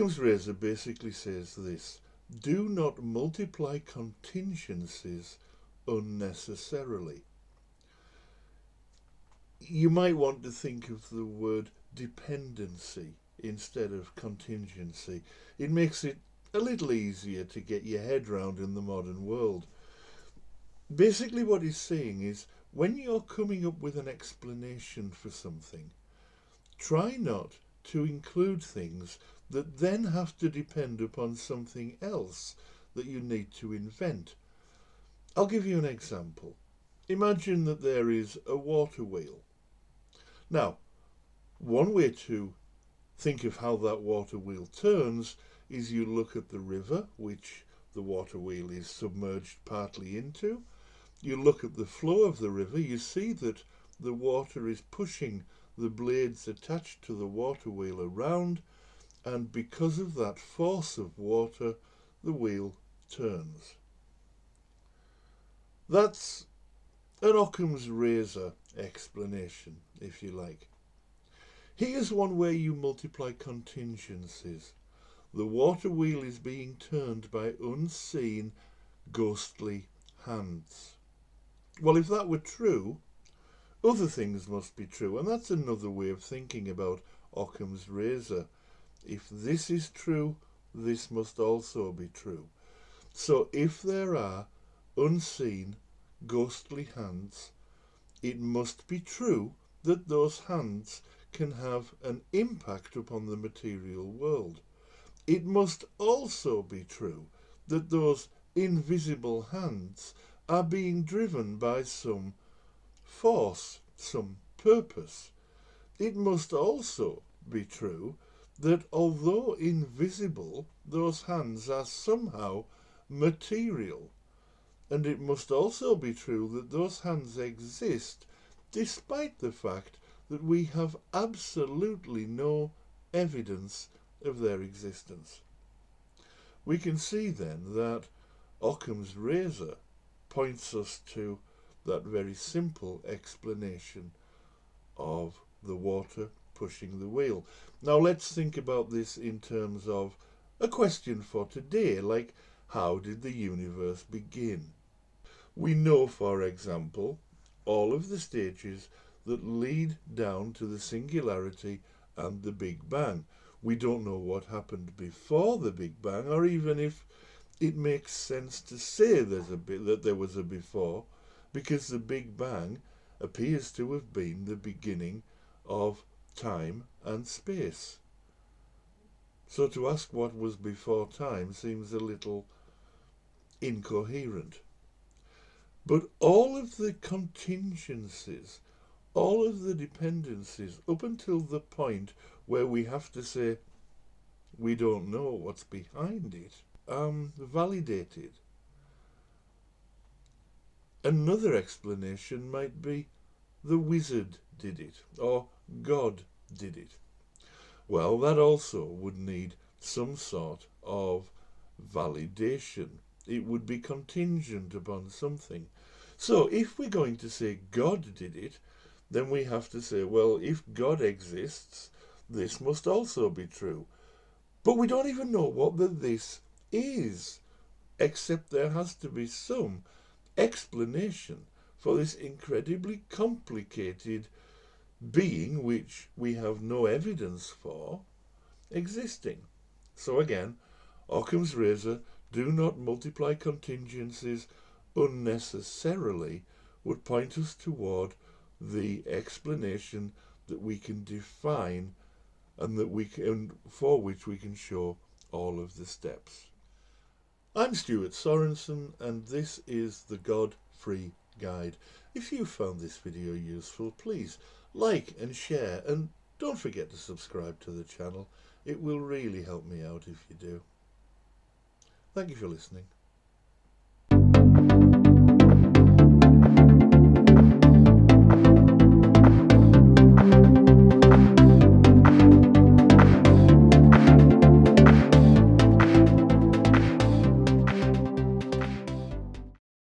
Occam's razor basically says this: do not multiply contingencies unnecessarily. You might want to think of the word dependency instead of contingency. It makes it a little easier to get your head round in the modern world. Basically what he's saying is, when you're coming up with an explanation for something, try not to include things that then have to depend upon something else that you need to invent. I'll give you an example. Imagine that there is a water wheel. Now, one way to think of how that water wheel turns is you look at the river, which the water wheel is submerged partly into. You look at the flow of the river, you see that the water is pushing the blades attached to the water wheel around, and because of that force of water, the wheel turns. That's an Occam's razor explanation, if you like. Here's one where you multiply contingencies. The water wheel is being turned by unseen, ghostly hands. Well, if that were true, other things must be true, and that's another way of thinking about Occam's razor. If this is true, this must also be true. So if there are unseen, ghostly hands, it must be true that those hands can have an impact upon the material world. It must also be true that those invisible hands are being driven by some force, some purpose. It must also be true that although invisible, those hands are somehow material. And it must also be true that those hands exist despite the fact that we have absolutely no evidence of their existence. We can see then that Occam's razor points us to that very simple explanation of the water pushing the wheel. Now let's think about this in terms of a question for today, like how did the universe begin? We know, for example, all of the stages that lead down to the singularity and the Big Bang. We don't know what happened before the Big Bang, or even if it makes sense to say that there was a before, because the Big Bang appears to have been the beginning of time and space. So to ask what was before time seems a little incoherent. But all of the contingencies, all of the dependencies, up until the point where we have to say we don't know what's behind it, validated. Another explanation might be the wizard did it, or God did it. Well, that also would need some sort of validation. It would be contingent upon something. So if we're going to say God did it, then we have to say, well, if God exists, this must also be true. But we don't even know what the this is, except there has to be some explanation for this incredibly complicated being, which we have no evidence for, existing. So again, Occam's razor, do not multiply contingencies unnecessarily, would point us toward the explanation that we can define and for which we can show all of the steps. I'm Stuart Sorensen, and this is the God-Free Guide. If you found this video useful, please like and share, and don't forget to subscribe to the channel. It will really help me out if you do. Thank you for listening.